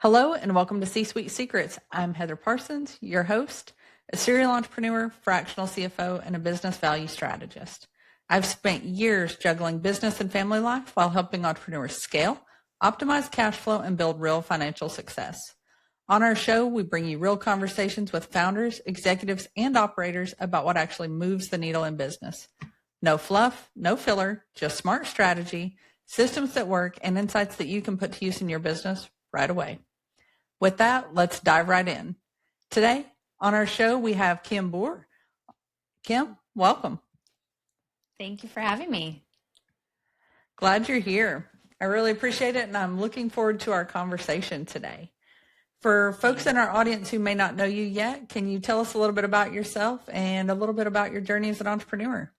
Hello and welcome to C-Suite Secrets. I'm Heather Parsons, your host, a serial entrepreneur, fractional CFO, and a business value strategist. I've spent years juggling business and family life while helping entrepreneurs scale, optimize cash flow, and build real financial success. On our show, we bring you real conversations with founders, executives, and operators about what actually moves the needle in business. No fluff, no filler, just smart strategy, systems that work, and insights that you can put to use in your business right away. With that, let's dive right in. Today on our show, we have Kim Bohr. Kim, welcome. Thank you for having me. Glad you're here. I really appreciate it, and I'm looking forward to our conversation today. For folks in our audience who may not know you yet, can you tell us a little bit about yourself and a little bit about your journey as an entrepreneur?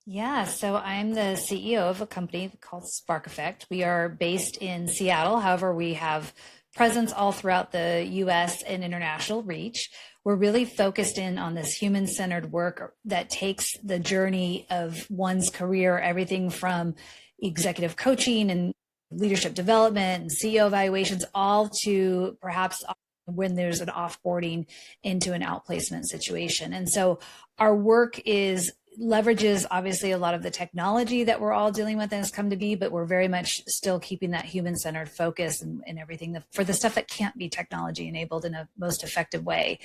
Yeah, so I'm the CEO of a company called SparkEffect. We are based in Seattle. However, we have presence all throughout the US and international reach. We're really focused in on this human-centered work that takes the journey of one's career, everything from executive coaching and leadership development and CEO evaluations, all to perhaps when there's an offboarding into an outplacement situation. And so our work leverages obviously a lot of the technology that we're all dealing with and has come to be, but we're very much still keeping that human-centered focus and everything for the stuff that can't be technology enabled in a most effective way.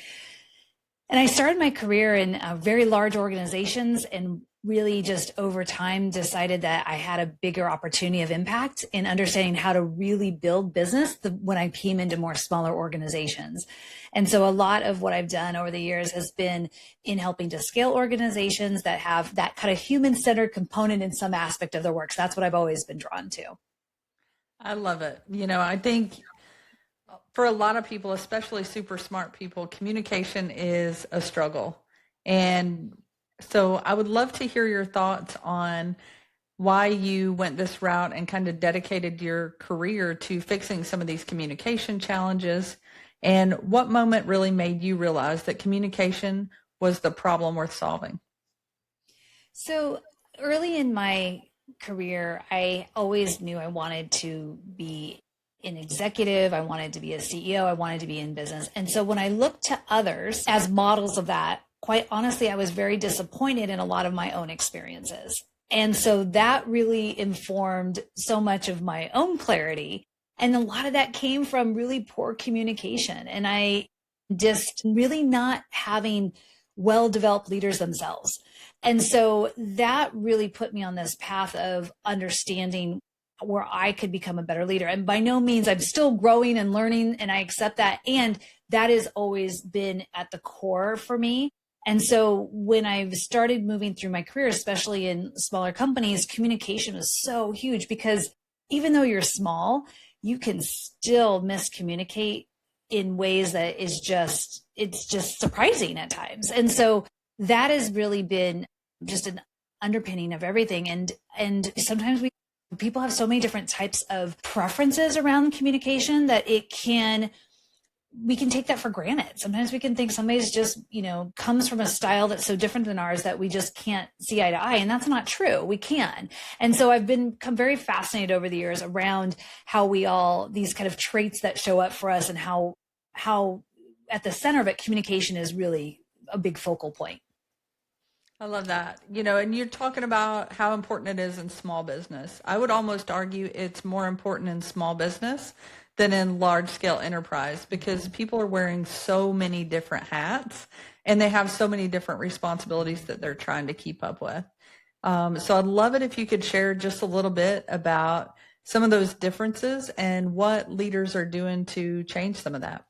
And I started my career in very large organizations and really just over time decided that I had a bigger opportunity of impact in understanding how to really build business when I came into more smaller organizations. And so a lot of what I've done over the years has been in helping to scale organizations that have that kind of human-centered component in some aspect of their work. So that's what I've always been drawn to. I love it. I think for a lot of people, especially super smart people, communication is a struggle. And so I would love to hear your thoughts on why you went this route and kind of dedicated your career to fixing some of these communication challenges, and what moment really made you realize that communication was the problem worth solving? So early in my career, I always knew I wanted to be an executive. I wanted to be a CEO. I wanted to be in business. And so when I looked to others as models of that, quite honestly, I was very disappointed in a lot of my own experiences. And so that really informed so much of my own clarity. And a lot of that came from really poor communication. And I just really not having well-developed leaders themselves. And so that really put me on this path of understanding where I could become a better leader. And by no means, I'm still growing and learning, and I accept that. And that has always been at the core for me. And so when I've started moving through my career, especially in smaller companies, communication was so huge because even though you're small, you can still miscommunicate in ways that it's just surprising at times. And so that has really been just an underpinning of everything. And sometimes people have so many different types of preferences around communication that we can take that for granted. Sometimes we can think somebody's just, comes from a style that's so different than ours that we just can't see eye to eye. And that's not true. We can. And so I've become very fascinated over the years around how these kind of traits that show up for us and how at the center of it, communication is really a big focal point. I love that. And you're talking about how important it is in small business. I would almost argue it's more important in small business than in large scale enterprise because people are wearing so many different hats and they have so many different responsibilities that they're trying to keep up with. So I'd love it if you could share just a little bit about some of those differences and what leaders are doing to change some of that.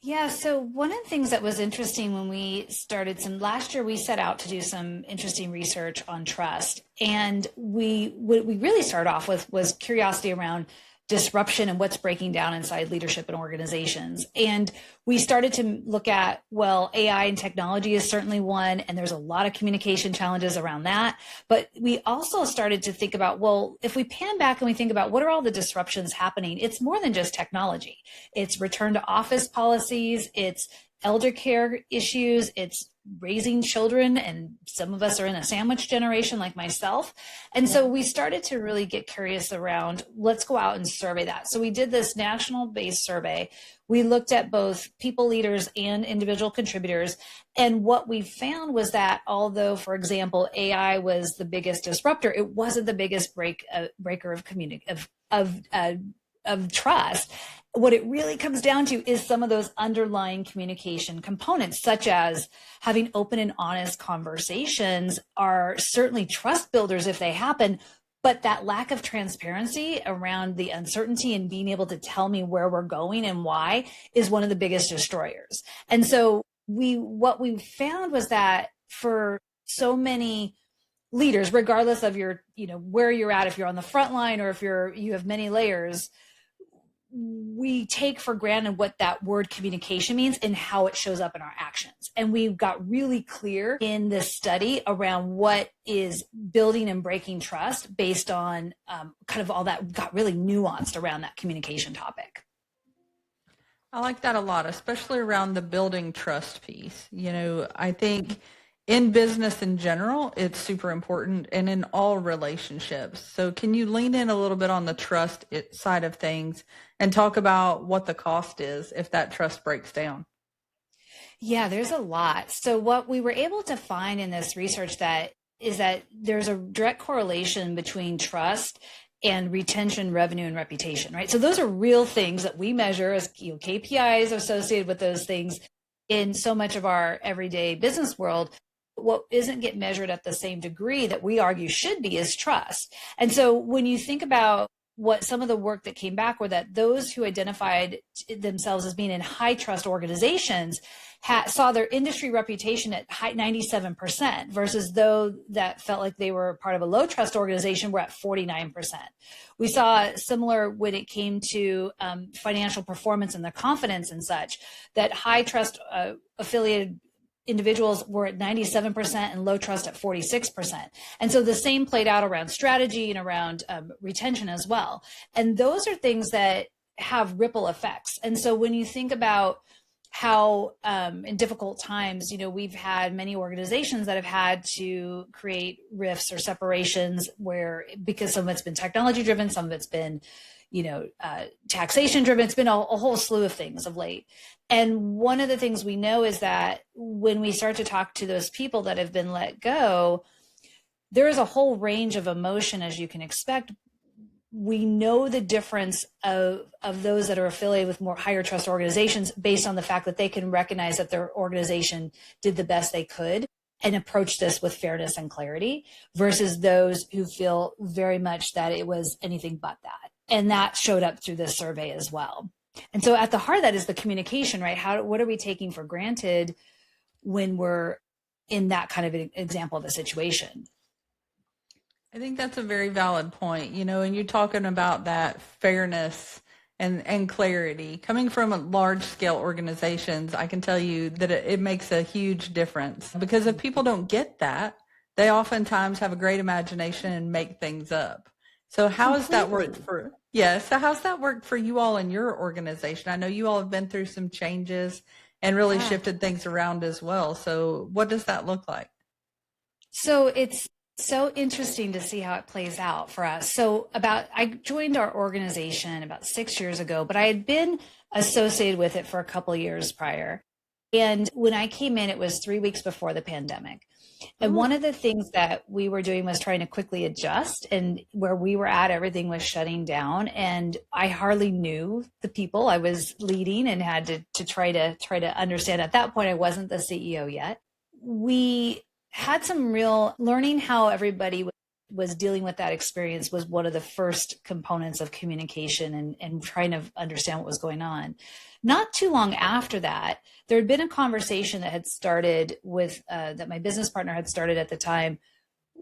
Yeah, so one of the things that was interesting when we started last year, we set out to do some interesting research on trust. And what we really started off with was curiosity around disruption and what's breaking down inside leadership and organizations. And we started to look at, AI and technology is certainly one, and there's a lot of communication challenges around that. But we also started to think about, if we pan back and we think about what are all the disruptions happening, it's more than just technology. It's return to office policies, it's elder care issues, it's raising children, and some of us are in a sandwich generation like myself. And so we started to really get curious around, let's go out and survey that. So we did this national based survey. We looked at both people leaders and individual contributors. And what we found was that although, for example, AI was the biggest disruptor, it wasn't the biggest breaker of trust. What it really comes down to is some of those underlying communication components, such as having open and honest conversations are certainly trust builders if they happen, but that lack of transparency around the uncertainty and being able to tell me where we're going and why is one of the biggest destroyers. And so what we found was that for so many leaders, regardless of your, where you're at, if you're on the front line or if you have many layers, we take for granted what that word communication means and how it shows up in our actions. And we got really clear in this study around what is building and breaking trust based on kind of all that got really nuanced around that communication topic. I like that a lot, especially around the building trust piece. I think in business in general, it's super important, and in all relationships. So can you lean in a little bit on the trust side of things and talk about what the cost is if that trust breaks down? Yeah, there's a lot. So what we were able to find in this research is that there's a direct correlation between trust and retention, revenue, and reputation, right? So those are real things that we measure as KPIs associated with those things in so much of our everyday business world. What isn't get measured at the same degree that we argue should be is trust. And so when you think about what some of the work that came back were that those who identified themselves as being in high trust organizations saw their industry reputation at 97% versus those that felt like they were part of a low trust organization were at 49%. We saw similar when it came to financial performance and the confidence and such, that high trust affiliated individuals were at 97% and low trust at 46%. And so the same played out around strategy and around retention as well. And those are things that have ripple effects. And so when you think about how in difficult times, we've had many organizations that have had to create rifts or separations because some of it's been technology driven, some of it's been taxation driven. It's been a whole slew of things of late. And one of the things we know is that when we start to talk to those people that have been let go, there is a whole range of emotion, as you can expect. We know the difference of those that are affiliated with more higher trust organizations based on the fact that they can recognize that their organization did the best they could and approach this with fairness and clarity versus those who feel very much that it was anything but that. And that showed up through this survey as well. And so at the heart of that is the communication, right? What are we taking for granted when we're in that kind of an example of a situation? I think that's a very valid point, and you're talking about that fairness and clarity. Coming from large scale organizations, I can tell you that it makes a huge difference, because if people don't get that, they oftentimes have a great imagination and make things up. So how has that worked so how's that worked for you all in your organization? I know you all have been through some changes and really shifted things around as well. So what does that look like? So it's so interesting to see how it plays out for us. So I joined our organization about 6 years ago, but I had been associated with it for a couple of years prior. And when I came in, it was 3 weeks before the pandemic. And one of the things that we were doing was trying to quickly adjust, and where we were at, everything was shutting down, and I hardly knew the people I was leading and had to try to understand. At that point, I wasn't the CEO yet. We had some real learning how everybody was dealing with that experience was one of the first components of communication and trying to understand what was going on. Not too long after that, there had been a conversation that had started with, that my business partner had started at the time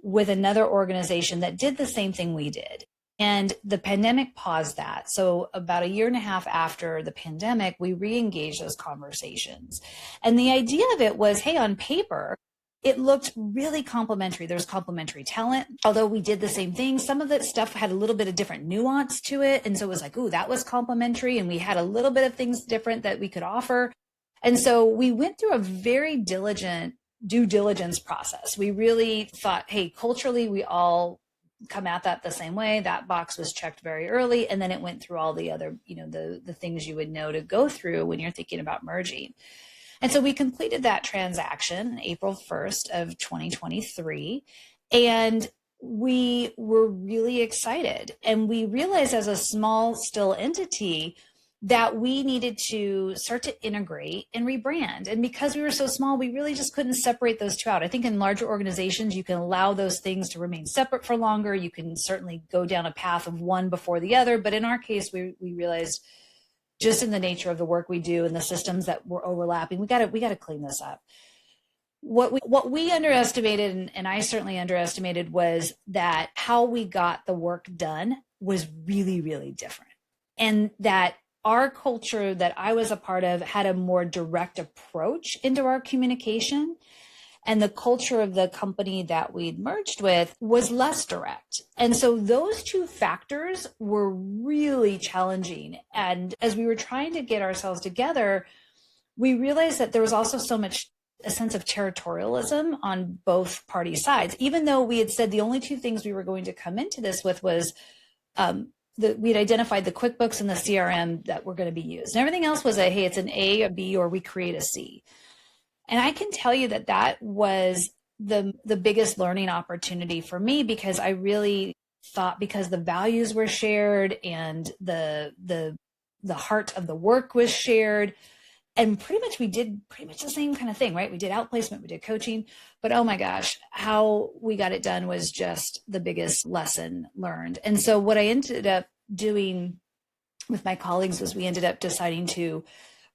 with another organization that did the same thing we did. And the pandemic paused that. So about a year and a half after the pandemic, we re-engaged those conversations. And the idea of it was, hey, on paper, it looked really complementary. There's complementary talent. Although we did the same thing, some of that stuff had a little bit of different nuance to it. And so it was like, ooh, that was complementary. And we had a little bit of things different that we could offer. And so we went through a very diligent due diligence process. We really thought, hey, culturally, we all come at that the same way. That box was checked very early. And then it went through all the other, the things you would know to go through when you're thinking about merging. And so we completed that transaction April 1st of 2023. And we were really excited. And we realized as a small, still entity that we needed to start to integrate and rebrand. And because we were so small, we really just couldn't separate those two out. I think in larger organizations, you can allow those things to remain separate for longer. You can certainly go down a path of one before the other. But in our case, we realized just in the nature of the work we do and the systems that were overlapping, we got to clean this up. What we underestimated, and I certainly underestimated, was that how we got the work done was really, really different. And that our culture that I was a part of had a more direct approach into our communication. And the culture of the company that we'd merged with was less direct. And so those two factors were really challenging. And as we were trying to get ourselves together, we realized that there was also a sense of territorialism on both party sides, even though we had said the only two things we were going to come into this with was we'd identified the QuickBooks and the CRM that were going to be used. And everything else was hey, it's an A, a B, or we create a C. And I can tell you that was the biggest learning opportunity for me, because I really thought, because the values were shared and the heart of the work was shared, and we did pretty much the same kind of thing, right? We did outplacement, we did coaching, but oh my gosh, how we got it done was just the biggest lesson learned. And so what I ended up doing with my colleagues was we ended up deciding to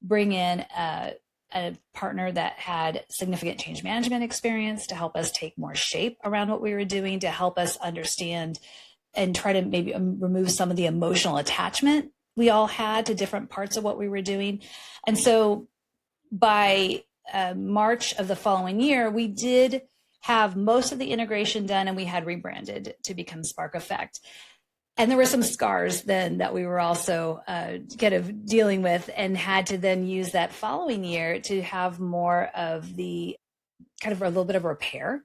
bring in a partner that had significant change management experience to help us take more shape around what we were doing, to help us understand and try to maybe remove some of the emotional attachment we all had to different parts of what we were doing. And so by March of the following year, we did have most of the integration done, and we had rebranded to become SparkEffect. And there were some scars then that we were also kind of dealing with, and had to then use that following year to have more of the kind of a little bit of repair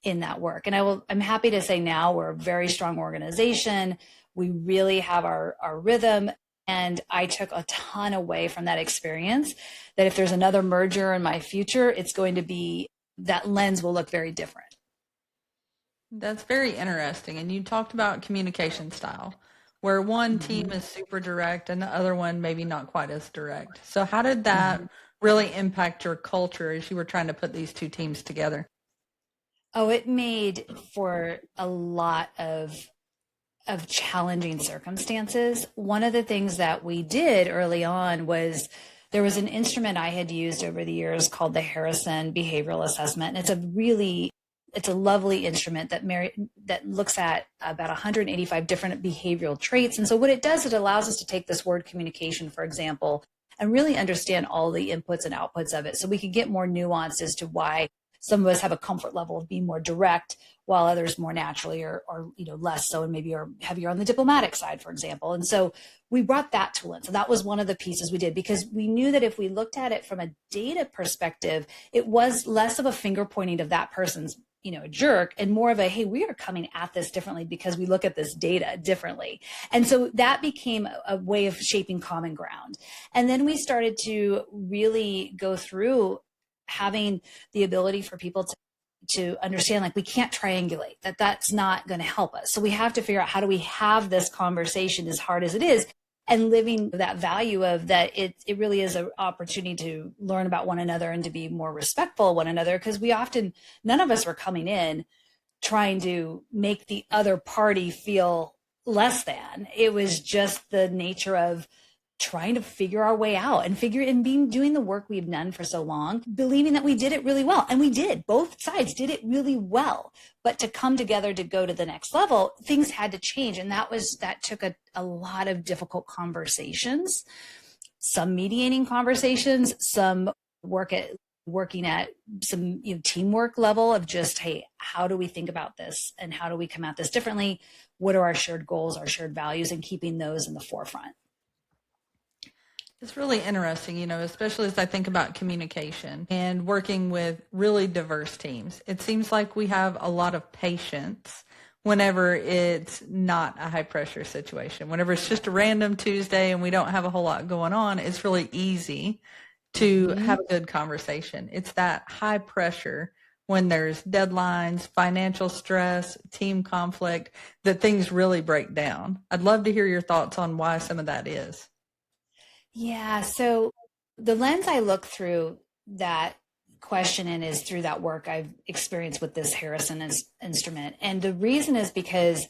in that work. And I'm happy to say now we're a very strong organization. We really have our rhythm. And I took a ton away from that experience, that if there's another merger in my future, it's going to be, that lens will look very different. That's very interesting. And you talked about communication style, where one team is super direct and the other one maybe not quite as direct. So how did that really impact your culture as you were trying to put these two teams together? Oh, it made for a lot of challenging circumstances. One of the things that we did early on was there was an instrument I had used over the years called the Harrison Behavioral Assessment. And it's a lovely instrument that looks at about 185 different behavioral traits. And so what it does, it allows us to take this word communication, for example, and really understand all the inputs and outputs of it. So we can get more nuance as to why some of us have a comfort level of being more direct, while others more naturally or less so, and maybe are heavier on the diplomatic side, for example. And so we brought that tool in. So that was one of the pieces we did, because we knew that if we looked at it from a data perspective, it was less of a finger pointing of that person's a jerk, and more of a, hey, we are coming at this differently because we look at this data differently. And so that became a way of shaping common ground. And then we started to really go through having the ability for people to understand, like, we can't triangulate, that's not going to help us. So we have to figure out, how do we have this conversation, as hard as it is, and living that value of that it really is an opportunity to learn about one another and to be more respectful of one another, because none of us were coming in trying to make the other party feel less than. It was just the nature of trying to figure our way out and doing the work we've done for so long, believing that we did it really well. And we did. Both sides did it really well. But to come together to go to the next level, things had to change. And that took a lot of difficult conversations, some mediating conversations, some working at some teamwork level of just, hey, how do we think about this? And how do we come at this differently? What are our shared goals, our shared values, and keeping those in the forefront? It's really interesting, especially as I think about communication and working with really diverse teams. It seems like we have a lot of patience whenever it's not a high pressure situation. Whenever it's just a random Tuesday and we don't have a whole lot going on, it's really easy to have a good conversation. It's that high pressure when there's deadlines, financial stress, team conflict, that things really break down. I'd love to hear your thoughts on why some of that is. Yeah. So the lens I look through that question in is through that work I've experienced with this Harrison instrument. And the reason is because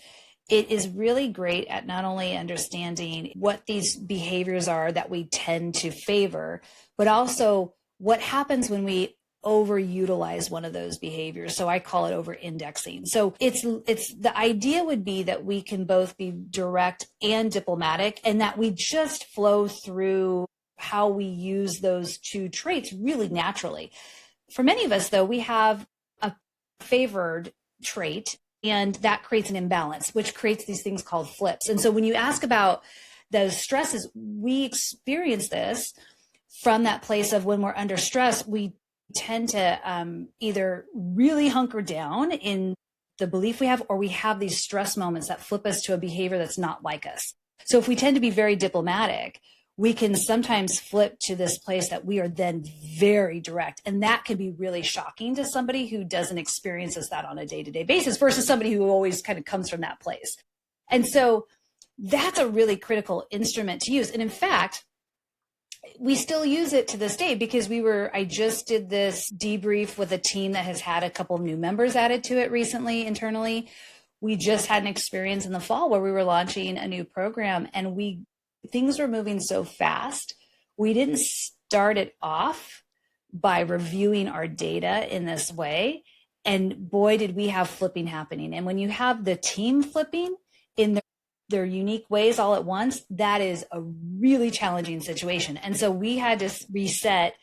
it is really great at not only understanding what these behaviors are that we tend to favor, but also what happens when we overutilize one of those behaviors. So I call it over indexing. So it's the idea would be that we can both be direct and diplomatic, and that we just flow through how we use those two traits really naturally. For many of us, though, we have a favored trait, and that creates an imbalance, which creates these things called flips. And so when you ask about those stresses, we experience this from that place of when we're under stress, we tend to either really hunker down in the belief we have, or we have these stress moments that flip us to a behavior that's not like us. So if we tend to be very diplomatic, we can sometimes flip to this place that we are then very direct. And that can be really shocking to somebody who doesn't experience that on a day-to-day basis versus somebody who always kind of comes from that place. And so that's a really critical instrument to use. And in fact, we still use it to this day because I just did this debrief with a team that has had a couple of new members added to it recently internally. We just had an experience in the fall where we were launching a new program, and things were moving so fast. We didn't start it off by reviewing our data in this way. And boy, did we have flipping happening. And when you have the team flipping in their unique ways all at once, that is a really challenging situation. And so we had to reset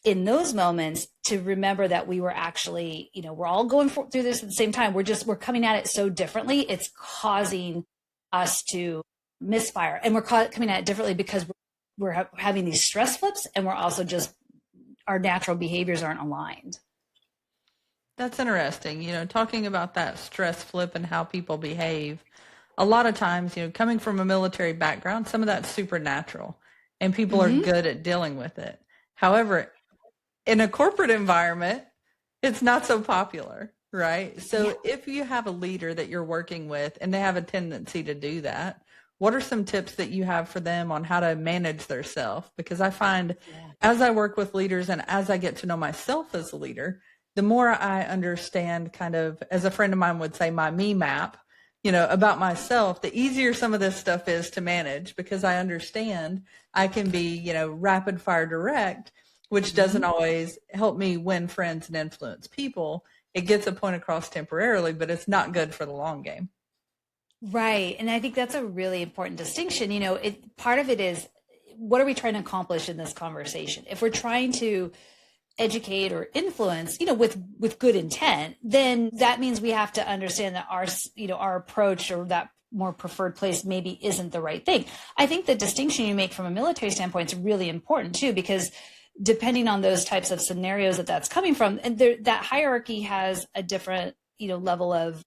in those moments to remember that we were actually, we're all going through this at the same time. We're coming at it so differently. It's causing us to misfire, and we're coming at it differently because we're having these stress flips, and we're also just, our natural behaviors aren't aligned. That's interesting. Talking about that stress flip and how people behave. A lot of times, coming from a military background, some of that's supernatural and people are good at dealing with it. However, in a corporate environment, it's not so popular, right? So if you have a leader that you're working with and they have a tendency to do that, what are some tips that you have for them on how to manage their self? Because I find as I work with leaders and as I get to know myself as a leader, the more I understand kind of, as a friend of mine would say, my me map, about myself, the easier some of this stuff is to manage because I understand I can be, rapid fire direct, which doesn't always help me win friends and influence people. It gets a point across temporarily, but it's not good for the long game. Right. And I think that's a really important distinction. Part of it is, what are we trying to accomplish in this conversation? If we're trying to educate or influence, with good intent, then that means we have to understand that our approach or that more preferred place maybe isn't the right thing. I think the distinction you make from a military standpoint is really important too, because depending on those types of scenarios that's coming from, and that hierarchy has a different, level of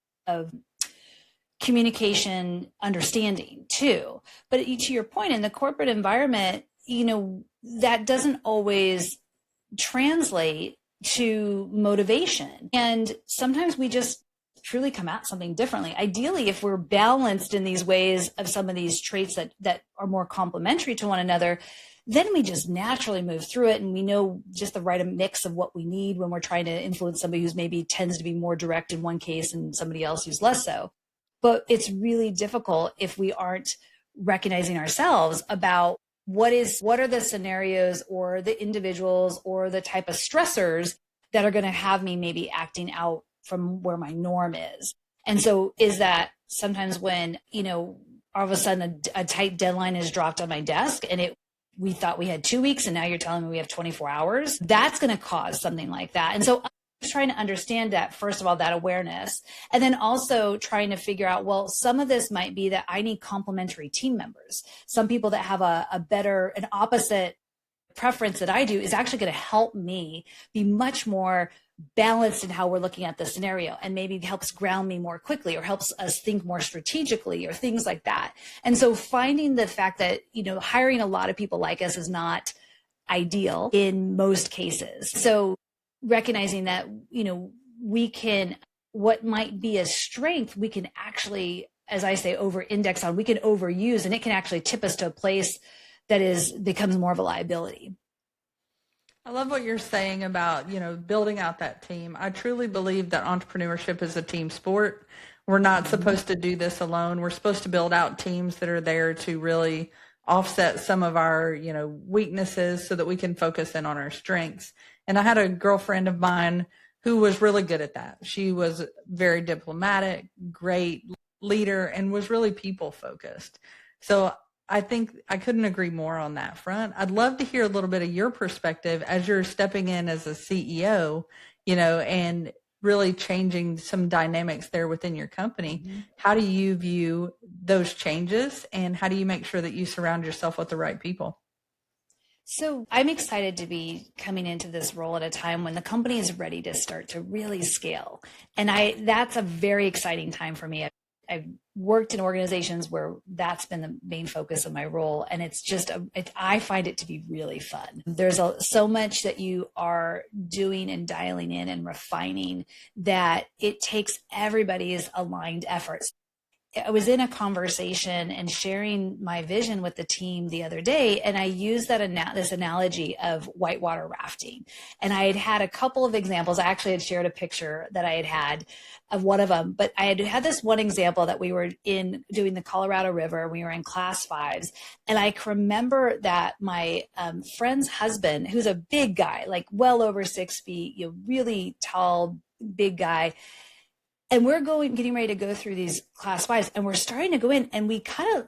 communication understanding too. But to your point, in the corporate environment, that doesn't always translate to motivation. And sometimes we just truly come at something differently. Ideally, if we're balanced in these ways of some of these traits that are more complementary to one another, then we just naturally move through it. And we know just the right mix of what we need when we're trying to influence somebody who's maybe tends to be more direct in one case and somebody else who's less so. But it's really difficult if we aren't recognizing ourselves about what are the scenarios or the individuals or the type of stressors that are going to have me maybe acting out from where my norm is. And so is that sometimes when, all of a sudden a tight deadline is dropped on my desk and we thought we had 2 weeks and now you're telling me we have 24 hours, that's going to cause something like that. And so trying to understand that, first of all, that awareness, and then also trying to figure out, well, some of this might be that I need complementary team members. Some people that have an opposite preference that I do is actually going to help me be much more balanced in how we're looking at the scenario, and maybe helps ground me more quickly or helps us think more strategically or things like that. And so finding the fact that, hiring a lot of people like us is not ideal in most cases. So recognizing that, what might be a strength, we can actually, as I say, over index on, we can overuse, and it can actually tip us to a place that becomes more of a liability. I love what you're saying about, building out that team. I truly believe that entrepreneurship is a team sport. We're not supposed to do this alone. We're supposed to build out teams that are there to really offset some of our, weaknesses so that we can focus in on our strengths. And I had a girlfriend of mine who was really good at that. She was very diplomatic, great leader, and was really people focused. So I think I couldn't agree more on that front. I'd love to hear a little bit of your perspective as you're stepping in as a CEO, and really changing some dynamics there within your company. Mm-hmm. How do you view those changes, and how do you make sure that you surround yourself with the right people? So I'm excited to be coming into this role at a time when the company is ready to start to really scale. And that's a very exciting time for me. I've worked in organizations where that's been the main focus of my role. And it's just, I find it to be really fun. There's so much that you are doing and dialing in and refining that it takes everybody's aligned efforts. I was in a conversation and sharing my vision with the team the other day, and I used this analogy of whitewater rafting. And I had a couple of examples. I actually had shared a picture that I had of one of them, but I had this one example that we were doing the Colorado River. We were in class 5s, and I remember that my friend's husband, who's a big guy, like well over 6 feet, really tall, big guy. And we're getting ready to go through these class 5s, and we're starting to go in, and we kind of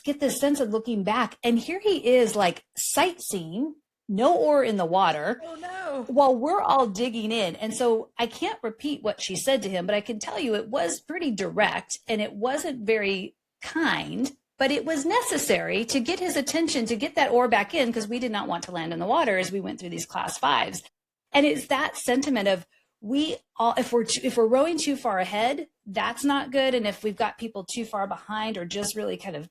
get this sense of looking back. And here he is, like sightseeing, no oar in the water, while we're all digging in. And so I can't repeat what she said to him, but I can tell you it was pretty direct, and it wasn't very kind, but it was necessary to get his attention, to get that oar back in, because we did not want to land in the water as we went through these class 5s. And it's that sentiment of, if we're rowing too far ahead, that's not good. And if we've got people too far behind or just really kind of,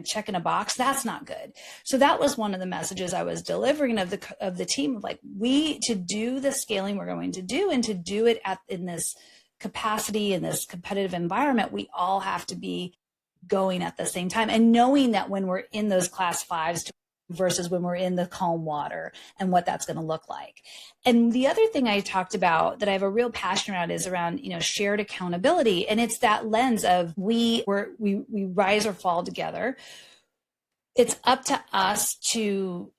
checking a box, that's not good. So that was one of the messages I was delivering of the team, of like, to do the scaling we're going to do, and to do it in this capacity, in this competitive environment, we all have to be going at the same time, and knowing that when we're in those class 5s versus when we're in the calm water, and what that's going to look like. And the other thing I talked about that I have a real passion around is around, shared accountability. And it's that lens of we rise or fall together. It's up to us to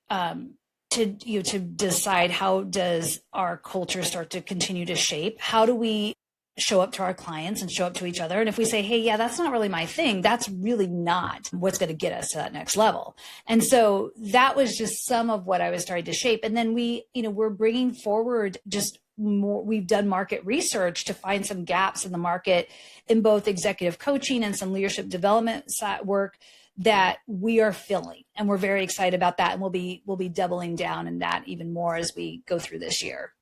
decide, how does our culture start to continue to shape? How do we show up to our clients and show up to each other? And if we say, hey, yeah, that's not really my thing, that's really not what's going to get us to that next level. And so that was just some of what I was trying to shape. And then we're bringing forward just more. We've done market research to find some gaps in the market in both executive coaching and some leadership development work that we are filling. And we're very excited about that. And we'll be doubling down in that even more as we go through this year.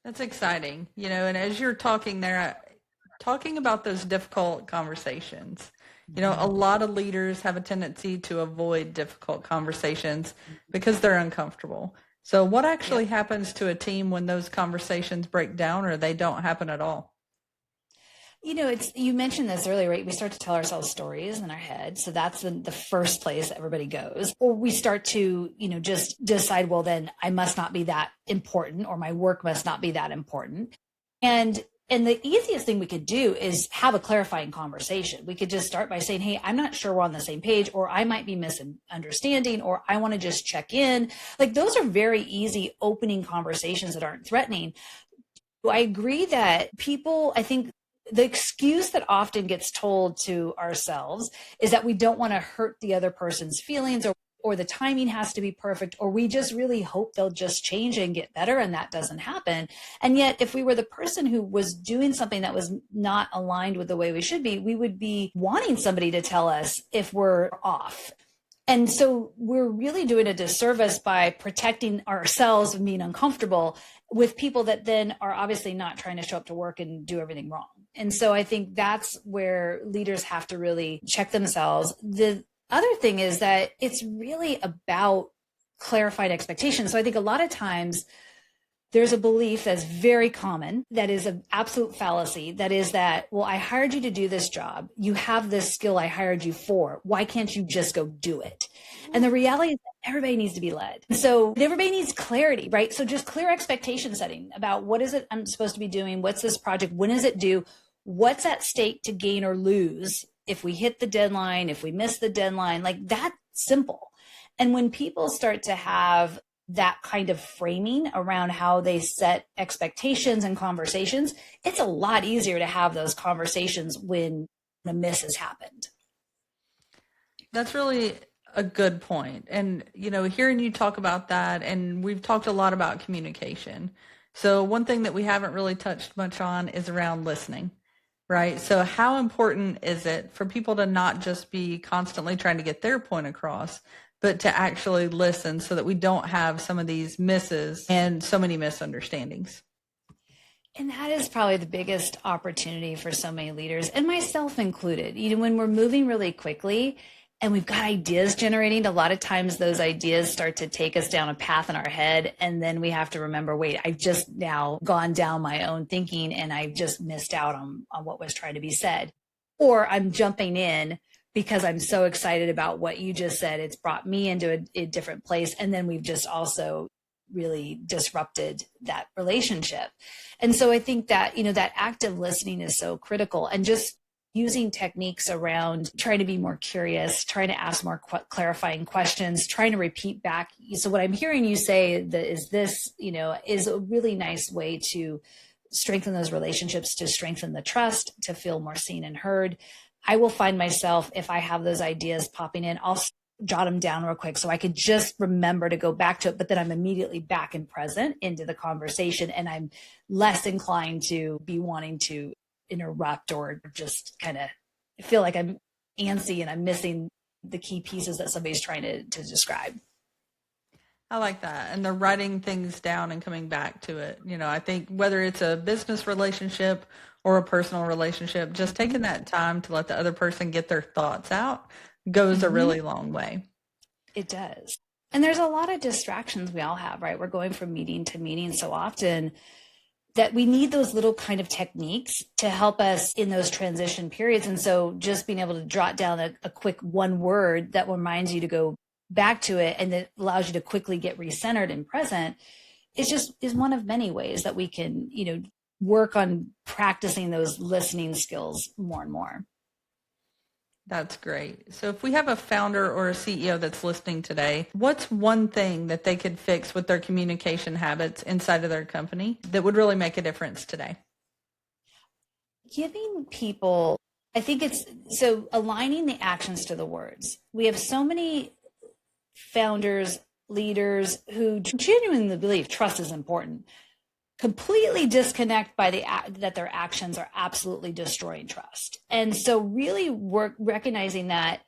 That's exciting, and as you're talking there, talking about those difficult conversations, a lot of leaders have a tendency to avoid difficult conversations because they're uncomfortable. So what actually happens to a team when those conversations break down, or they don't happen at all? You mentioned this earlier, right? We start to tell ourselves stories in our head. So that's the first place everybody goes. Or we start to, just decide, well, then I must not be that important, or my work must not be that important. And the easiest thing we could do is have a clarifying conversation. We could just start by saying, hey, I'm not sure we're on the same page, or I might be misunderstanding, or I want to just check in. Like, those are very easy opening conversations that aren't threatening. I agree that I think the excuse that often gets told to ourselves is that we don't want to hurt the other person's feelings, or the timing has to be perfect, or we just really hope they'll just change and get better, and that doesn't happen. And yet, if we were the person who was doing something that was not aligned with the way we should be, we would be wanting somebody to tell us if we're off. And so we're really doing a disservice by protecting ourselves and being uncomfortable with people that then are obviously not trying to show up to work and do everything wrong. And so I think that's where leaders have to really check themselves. The other thing is that it's really about clarified expectations. So I think a lot of times there's a belief that's very common that is an absolute fallacy. That is that, well, I hired you to do this job. You have this skill I hired you for. Why can't you just go do it? And the reality is that everybody needs to be led. So everybody needs clarity, right? So just clear expectation setting about what is it I'm supposed to be doing? What's this project? When is it due? What's at stake to gain or lose if we hit the deadline, if we miss the deadline? Like, that's simple. And when people start to have that kind of framing around how they set expectations and conversations, it's a lot easier to have those conversations when a miss has happened. That's really a good point. And, hearing you talk about that, and we've talked a lot about communication. So one thing that we haven't really touched much on is around listening, right? So how important is it for people to not just be constantly trying to get their point across, but to actually listen so that we don't have some of these misses and so many misunderstandings? And that is probably the biggest opportunity for so many leaders, and myself included. When we're moving really quickly and we've got ideas generating, a lot of times those ideas start to take us down a path in our head. And then we have to remember, wait, I've just now gone down my own thinking and I've just missed out on what was trying to be said. Or I'm jumping in because I'm so excited about what you just said. It's brought me into a different place. And then we've just also really disrupted that relationship. And so I think that, that active listening is so critical, and just using techniques around trying to be more curious, trying to ask more clarifying questions, trying to repeat back. So what I'm hearing you say is this, is a really nice way to strengthen those relationships, to strengthen the trust, to feel more seen and heard. I will find myself, if I have those ideas popping in, I'll jot them down real quick so I could just remember to go back to it, but then I'm immediately back and present into the conversation, and I'm less inclined to be wanting to interrupt or just kind of feel like I'm antsy and I'm missing the key pieces that somebody's trying to describe. I like that. And the writing things down and coming back to it. I think whether it's a business relationship or a personal relationship, just taking that time to let the other person get their thoughts out goes a really long way. It does. And there's a lot of distractions we all have, right? We're going from meeting to meeting so often that we need those little kind of techniques to help us in those transition periods. And so just being able to jot down a quick one word that reminds you to go back to it and that allows you to quickly get recentered and present is one of many ways that we can, work on practicing those listening skills more and more. That's great. So if we have a founder or a CEO that's listening today, what's one thing that they could fix with their communication habits inside of their company that would really make a difference today? Giving people, I think so aligning the actions to the words. We have so many founders, leaders who genuinely believe trust is important, completely disconnect by that their actions are absolutely destroying trust. And so really recognizing that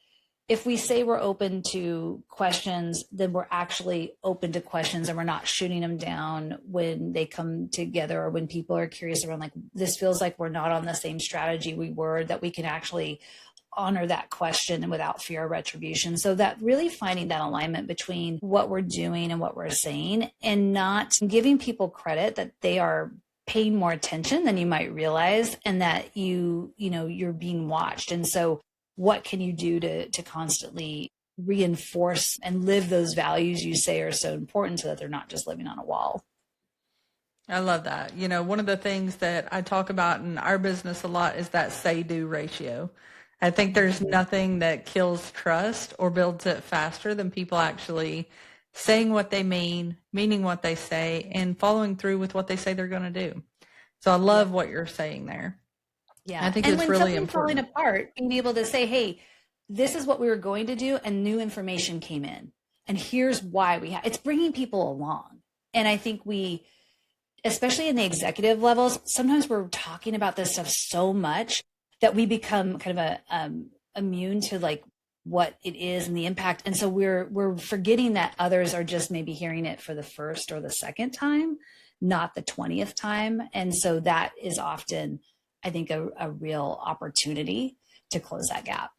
if we say we're open to questions, then we're actually open to questions and we're not shooting them down when they come together or when people are curious around, like, this feels like we're not on the same strategy we were, that we can actually honor that question and without fear of retribution. So that really finding that alignment between what we're doing and what we're saying, and not giving people credit that they are paying more attention than you might realize, and that you're being watched. And so what can you do to constantly reinforce and live those values you say are so important so that they're not just living on a wall? I love that. One of the things that I talk about in our business a lot is that say-do ratio. I think there's nothing that kills trust or builds it faster than people actually saying what they mean, meaning what they say, and following through with what they say they're going to do. So I love what you're saying there. Yeah. I think and it's when really something's important. falling apart, being able to say, hey, this is what we were going to do, and new information came in. And here's why it's bringing people along. And I think especially in the executive levels, sometimes we're talking about this stuff so much that we become kind of immune to like what it is and the impact. And so we're forgetting that others are just maybe hearing it for the first or the second time, not the 20th time. And so that is often, I think, a real opportunity to close that gap.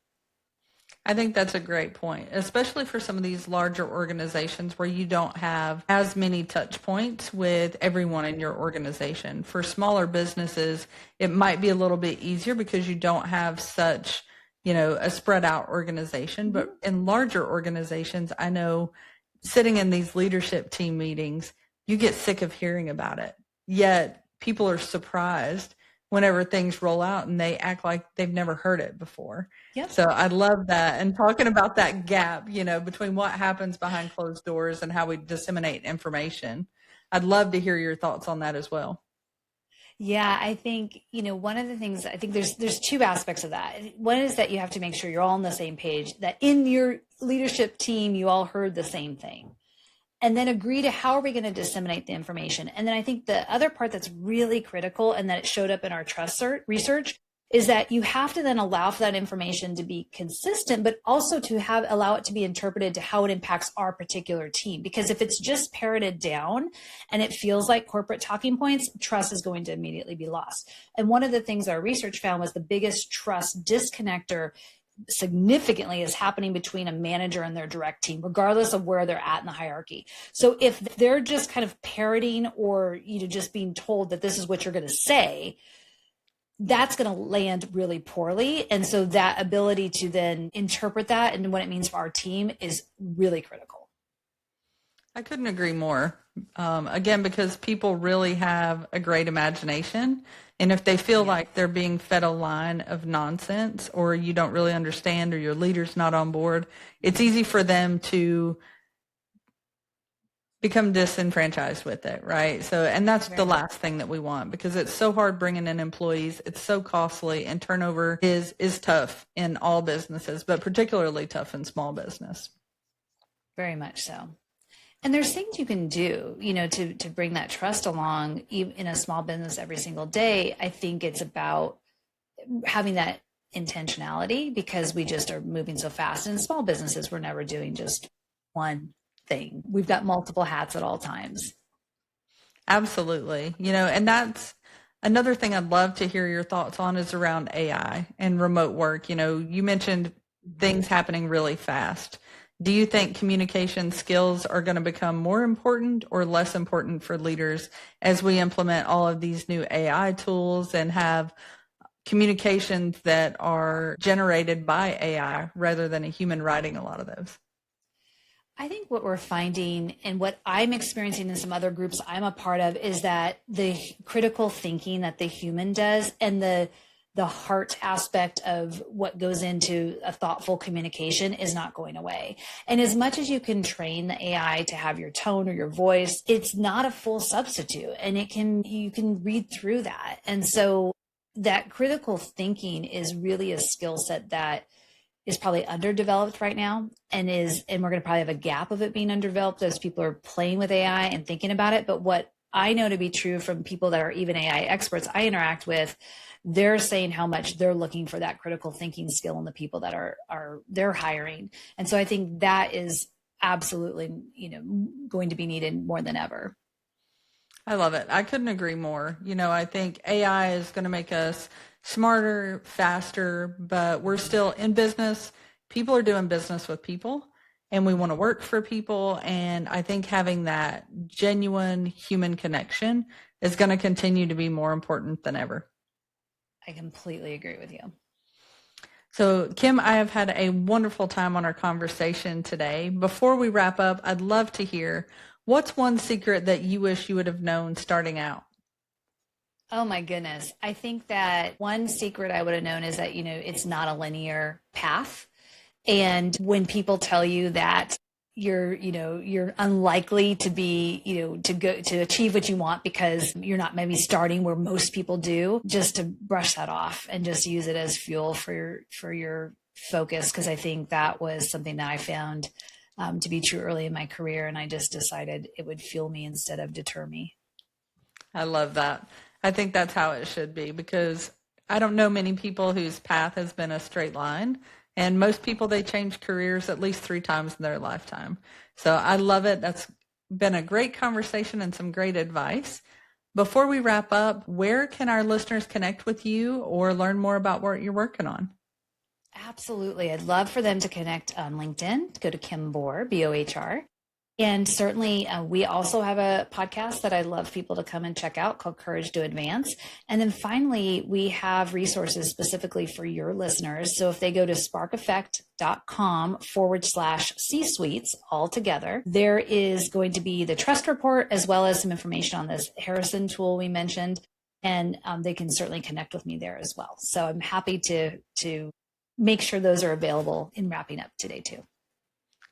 I think that's a great point, especially for some of these larger organizations where you don't have as many touch points with everyone in your organization. For smaller businesses, it might be a little bit easier because you don't have such, a spread out organization. But in larger organizations, I know sitting in these leadership team meetings, you get sick of hearing about it. Yet people are surprised whenever things roll out and they act like they've never heard it before. Yep. So I love that. And talking about that gap, between what happens behind closed doors and how we disseminate information, I'd love to hear your thoughts on that as well. Yeah, I think, one of the things, I think there's two aspects of that. One is that you have to make sure you're all on the same page, that in your leadership team, you all heard the same thing. And then agree to how are we going to disseminate the information. And then I think the other part that's really critical and that it showed up in our trust research is that you have to then allow for that information to be consistent, but also to allow it to be interpreted to how it impacts our particular team. Because if it's just parroted down and it feels like corporate talking points, trust is going to immediately be lost. And one of the things our research found was the biggest trust disconnector significantly is happening between a manager and their direct team, regardless of where they're at in the hierarchy. So if they're just kind of parroting or just being told that this is what you're going to say, that's going to land really poorly. And so that ability to then interpret that and what it means for our team is really critical. I couldn't agree more. Again, because people really have a great imagination. And if they feel like they're being fed a line of nonsense or you don't really understand or your leader's not on board, it's easy for them to become disenfranchised with it, right? So, and that's the last thing that we want because it's so hard bringing in employees. It's so costly and turnover is tough in all businesses, but particularly tough in small business. Very much so. And there's things you can do, to bring that trust along in a small business every single day. I think it's about having that intentionality because we just are moving so fast. In small businesses, we're never doing just one thing. We've got multiple hats at all times. Absolutely. And that's another thing I'd love to hear your thoughts on is around AI and remote work. You mentioned things happening really fast. Do you think communication skills are going to become more important or less important for leaders as we implement all of these new AI tools and have communications that are generated by AI rather than a human writing a lot of those? I think what we're finding and what I'm experiencing in some other groups I'm a part of is that the critical thinking that the human does and the heart aspect of what goes into a thoughtful communication is not going away. And as much as you can train the AI to have your tone or your voice, it's not a full substitute and you can read through that. And so that critical thinking is really a skill set that is probably underdeveloped right now and we're going to probably have a gap of it being underdeveloped as people are playing with AI and thinking about it. But what I know to be true from people that are even AI experts I interact with, they're saying how much they're looking for that critical thinking skill in the people that they're hiring. And so I think that is absolutely, going to be needed more than ever. I love it. I couldn't agree more. I think AI is going to make us smarter, faster, but we're still in business. People are doing business with people and we want to work for people. And I think having that genuine human connection is going to continue to be more important than ever. I completely agree with you. So, Kim, I have had a wonderful time on our conversation today. Before we wrap up, I'd love to hear what's one secret that you wish you would have known starting out? Oh my goodness. I think that one secret I would have known is that, it's not a linear path. And when people tell you that you're unlikely to be, to achieve what you want because you're not maybe starting where most people do, just to brush that off and just use it as fuel for your focus. Cause I think that was something that I found to be true early in my career. And I just decided it would fuel me instead of deter me. I love that. I think that's how it should be, because I don't know many people whose path has been a straight line. And most people, they change careers at least 3 times in their lifetime. So I love it. That's been a great conversation and some great advice. Before we wrap up, where can our listeners connect with you or learn more about what you're working on? Absolutely. I'd love for them to connect on LinkedIn, go to Kim Bohr, Bohr. And certainly, we also have a podcast that I'd love people to come and check out called Courage to Advance. And then finally, we have resources specifically for your listeners. So if they go to sparkeffect.com/C-suites all together, there is going to be the trust report as well as some information on this Harrison tool we mentioned. And they can certainly connect with me there as well. So I'm happy to make sure those are available in wrapping up today too.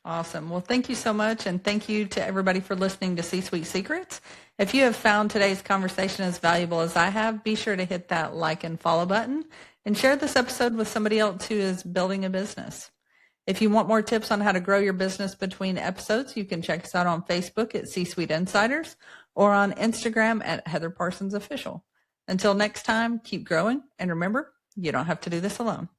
Awesome. Well, thank you so much. And thank you to everybody for listening to C-Suite Secrets. If you have found today's conversation as valuable as I have, be sure to hit that like and follow button and share this episode with somebody else who is building a business. If you want more tips on how to grow your business between episodes, you can check us out on Facebook at C-Suite Insiders or on Instagram at Heather Parsons Official. Until next time, keep growing. And remember, you don't have to do this alone.